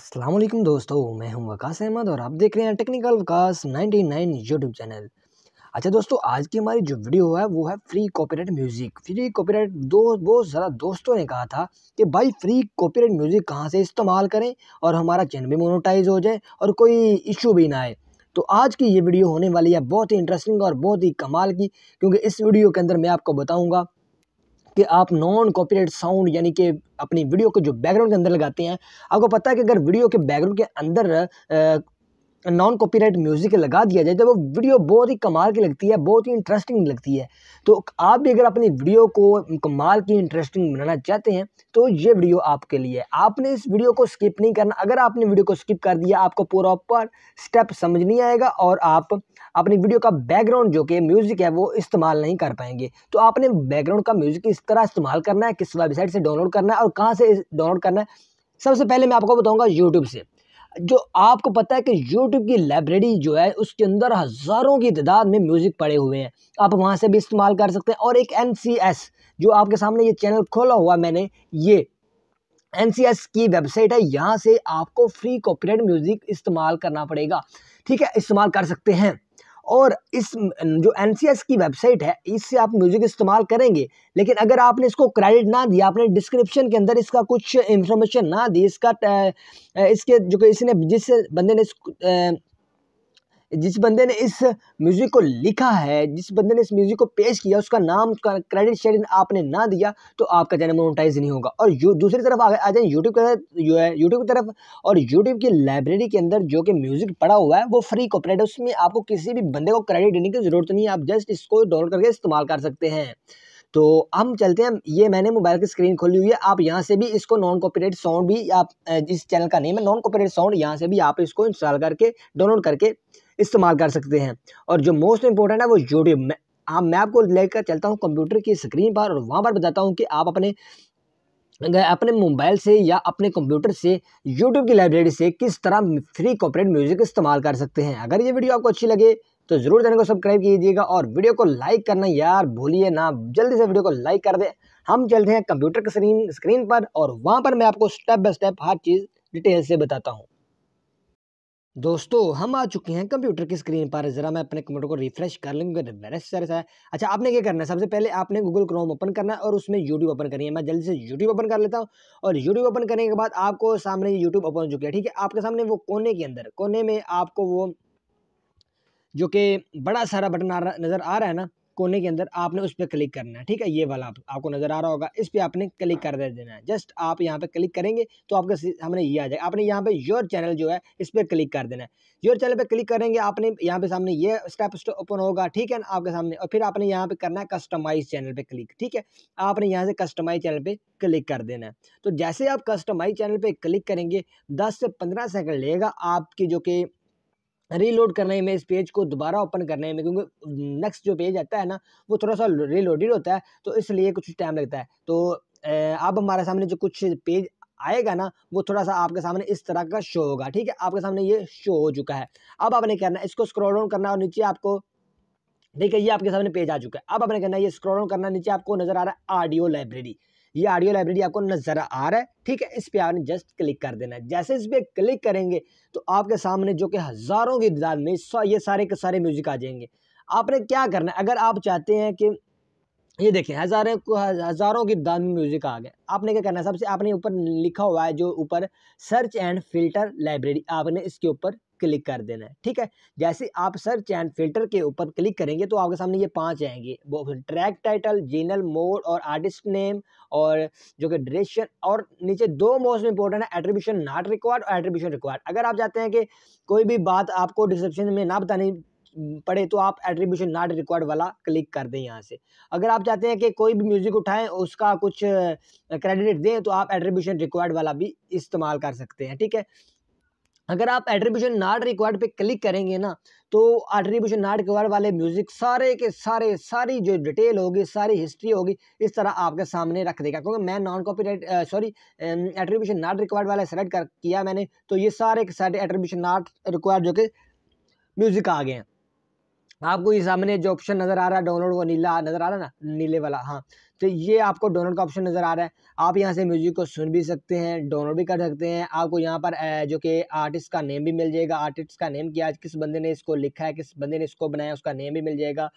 अस्सलाम वालेकुम दोस्तों, मैं हूं वकास अहमद और आप देख रहे हैं टेक्निकल वकास 99 यूट्यूब चैनल। अच्छा दोस्तों, आज की हमारी जो वीडियो है वो है free copyright music. Free copyright बहुत ज़्यादा दोस्तों ने कहा था कि भाई फ्री कॉपीराइट म्यूज़िक कहाँ से इस्तेमाल करें और हमारा चैनल भी मोनेटाइज हो जाए और कोई इशू भी ना आए। तो आज की ये वीडियो होने वाली है बहुत ही इंटरेस्टिंग और बहुत ही कमाल की, क्योंकि इस वीडियो के अंदर मैं आपको बताऊँगा कि आप नॉन कॉपीराइट साउंड यानी कि अपनी वीडियो को जो बैकग्राउंड के अंदर लगाते हैं। आपको पता है कि अगर वीडियो के बैकग्राउंड के अंदर नॉन कॉपीराइट म्यूजिक लगा दिया जाए तो वो वीडियो बहुत ही कमाल की लगती है, बहुत ही इंटरेस्टिंग लगती है। तो आप भी अगर अपनी वीडियो को कमाल की इंटरेस्टिंग बनाना चाहते हैं तो ये वीडियो आपके लिए है। आपने इस वीडियो को स्किप नहीं करना। अगर आपने वीडियो को स्किप कर दिया आपको प्रॉपर स्टेप समझ नहीं आएगा और आप अपनी वीडियो का बैकग्राउंड जो कि म्यूजिक है वो इस्तेमाल नहीं कर पाएंगे। तो आपने बैकग्राउंड का म्यूजिक इस तरह इस्तेमाल करना है, किस वेबसाइट से डाउनलोड करना है और कहाँ से डाउनलोड करना है। सबसे पहले मैं आपको बताऊंगा यूट्यूब से। जो आपको पता है कि यूट्यूब की लाइब्रेरी जो है उसके अंदर हज़ारों की तादाद में म्यूज़िक पड़े हुए हैं। आप वहाँ से भी इस्तेमाल कर सकते हैं। और एक एनसीएस जो आपके सामने ये चैनल खोला हुआ मैंने, ये एनसीएस की वेबसाइट है। यहाँ से आपको फ्री कॉपीराइट म्यूज़िक इस्तेमाल करना पड़ेगा, ठीक है, इस्तेमाल कर सकते हैं। और इस जो एनसीएस की वेबसाइट है इससे आप म्यूजिक इस्तेमाल करेंगे, लेकिन अगर आपने इसको क्रेडिट ना दिया, आपने डिस्क्रिप्शन के अंदर इसका कुछ इंफॉर्मेशन ना दी, इसके जो कि इसने जिस बंदे ने इस म्यूजिक को लिखा है, जिस बंदे ने इस म्यूजिक को पेश किया, उसका नाम, उसका क्रेडिट शेयर आपने ना दिया तो आपका चैनल मोनेटाइज नहीं होगा। और दूसरी तरफ आ जाए यूट्यूब की तरफ। और यूट्यूब की लाइब्रेरी के अंदर जो कि म्यूजिक पड़ा हुआ है वो फ्री कॉपीराइट है, उसमें आपको किसी भी बंदे को क्रेडिट देने की जरूरत नहीं है। आप जस्ट इसको डाउनलोड करके इस्तेमाल कर सकते हैं। तो हम चलते हैं। ये मैंने मोबाइल की स्क्रीन खोली हुई है, आप यहाँ से भी इसको नॉन कॉपीराइट साउंड भी, आप इस चैनल का नेम है नॉन कॉपीराइट साउंड, यहाँ से भी आप इसको इंस्टॉल करके डाउनलोड करके इस्तेमाल कर सकते हैं। और जो मोस्ट इंपॉर्टेंट है वो यूट्यूब में। मैं आपको लेकर चलता हूँ कंप्यूटर की स्क्रीन पर और वहाँ पर बताता हूँ कि आप अपने मोबाइल से या अपने कंप्यूटर से यूट्यूब की लाइब्रेरी से किस तरह फ्री कॉपीराइट म्यूजिक इस्तेमाल कर सकते हैं। अगर ये वीडियो आपको अच्छी लगे तो जरूर चैनल को सब्सक्राइब कीजिएगा और वीडियो को लाइक करना यार भूलिए ना, जल्दी से वीडियो को लाइक कर दें। हम चलते हैं कंप्यूटर की स्क्रीन पर और वहाँ पर मैं आपको step by step her cheese detail से बताता हूँ। दोस्तों, हम आ चुके हैं कंप्यूटर की स्क्रीन पर। ज़रा मैं अपने कंप्यूटर को रिफ्रेश कर लूँगा। अच्छा, आपने क्या करना है, सबसे पहले आपने गूगल क्रोम ओपन करना है और उसमें यूट्यूब ओपन करनी है। मैं जल्दी से यूट्यूब ओपन कर लेता हूँ। और यूट्यूब ओपन करने के बाद आपको सामने यूट्यूब ओपन हो चुकी है, ठीक है। आपके सामने वो कोने में आपको वो जो कि बड़ा सारा बटन नज़र आ रहा है ना, कोने के अंदर आपने उस पर क्लिक करना है, ठीक है। ये वाला आपको नज़र आ रहा होगा, इस पर आपने क्लिक कर देना है। जस्ट आप यहाँ पे क्लिक करेंगे तो आपके सामने ये आ जाएगा। आपने यहाँ पे योर चैनल जो है इस पर क्लिक कर देना है। योर चैनल पे क्लिक करेंगे, आपने यहाँ पे सामने ये स्टेप ओपन होगा, ठीक है ना, आपके सामने। और फिर आपने यहाँ पे करना है कस्टमाइज चैनल पे क्लिक, ठीक है। आपने यहाँ से कस्टमाइज चैनल पे क्लिक कर देना है। तो जैसे आप कस्टमाइज चैनल पे क्लिक करेंगे 10 से 15 सेकंड लगेगा आपकी जो कि रीलोड करने में, इस पेज को दोबारा ओपन करने में, क्योंकि नेक्स्ट जो पेज आता है ना वो थोड़ा सा रीलोडेड होता है तो इसलिए कुछ टाइम लगता है। तो अब हमारे सामने जो कुछ पेज आएगा ना वो थोड़ा सा आपके सामने इस तरह का शो होगा, ठीक है। आपके सामने ये शो हो चुका है। अब आपने करना है इसको स्क्रॉल डाउन करना और नीचे आपको, ठीक है, ये आपके सामने पेज आ चुका है। अब आपने करना है ये स्क्रॉल डाउन करना, नीचे आपको नजर आ रहा है ऑडियो लाइब्रेरी। ये ऑडियो लाइब्रेरी आपको नजर आ रहा है, ठीक है। इस पे आपने जस्ट क्लिक कर देना है। जैसे इस पे क्लिक करेंगे तो आपके सामने जो कि हजारों की तादाद में ये सारे के सारे म्यूजिक आ जाएंगे। आपने क्या करना है, अगर आप चाहते हैं कि ये देखें हजारों की तादाद में म्यूजिक आ गए, आपने क्या करना है, सबसे आपने ऊपर लिखा हुआ है जो ऊपर सर्च एंड फिल्टर लाइब्रेरी, आपने इसके ऊपर क्लिक कर देना है, ठीक है। जैसे आप सर्च एंड फिल्टर के ऊपर क्लिक करेंगे तो आपके सामने ये 5 आएंगे, वो ट्रैक टाइटल, जीनल मोड और आर्टिस्ट नेम और जो कि ड्यूरेशन, और नीचे 2 मोस्ट इंपोर्टेंट है, एट्रीब्यूशन नॉट रिक्वायर्ड और एट्रीब्यूशन रिक्वायर्ड। अगर आप चाहते हैं कि कोई भी बात आपको डिस्क्रिप्शन में ना बतानी पड़े तो आप एट्रीब्यूशन नॉट रिक्वायर्ड वाला क्लिक कर दें यहाँ से। अगर आप चाहते हैं कि कोई भी म्यूजिक उठाएं उसका कुछ क्रेडिट दें तो आप एट्रीब्यूशन रिक्वायर्ड वाला भी इस्तेमाल कर सकते हैं, ठीक है। अगर आप एट्रीब्यूशन नॉट रिक्वायर्ड पे क्लिक करेंगे ना तो एट्रीब्यूशन नॉट रिक्वायर्ड वाले म्यूजिक सारे के सारे, सारी जो डिटेल होगी, सारी हिस्ट्री होगी, इस तरह आपके सामने रख देगा। क्योंकि मैं non copyright attribution not required वाला सेलेक्ट किया मैंने, तो ये सारे के सारे एट्रीब्यूशन नॉट रिक्वायर्ड जो कि म्यूजिक आ गए हैं। आपको ये सामने जो ऑप्शन नजर आ रहा है डाउनलोड, वो नीला नजर आ रहा है ना, नीले वाला, हाँ। तो ये आपको डाउनलोड का ऑप्शन नज़र आ रहा है। आप यहाँ से म्यूजिक को सुन भी सकते हैं, डाउनलोड भी कर सकते हैं। आपको यहाँ पर जो कि आर्टिस्ट का नेम भी मिल जाएगा, आर्टिस्ट का नेम क्या, किस बंदे ने इसको लिखा है, किस बंदे ने इसको बनाया, उसका नेम भी मिल जाएगा।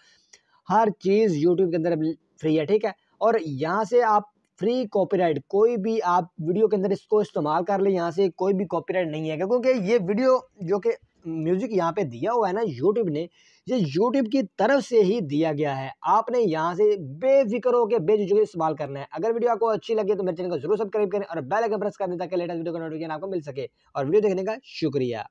हर चीज़ यूट्यूब के अंदर फ्री है, ठीक है। और यहाँ से आप फ्री कॉपीराइट कोई भी आप वीडियो के अंदर इसको इस्तेमाल कर ले, यहाँ से कोई भी कॉपीराइट नहीं है, क्योंकि ये वीडियो जो कि म्यूजिक यहाँ पे दिया हुआ है ना यूट्यूब ने, ये यूट्यूब की तरफ से ही दिया गया है। आपने यहाँ से बेफिक्र होकर बेझिझक इस्तेमाल करना है। अगर वीडियो आपको अच्छी लगे तो मेरे चैनल को जरूर सब्सक्राइब करें और बेल आइकन प्रेस कर दें ताकि लेटेस्ट वीडियो का नोटिफिकेशन आपको मिल सके। और वीडियो देखने का शुक्रिया।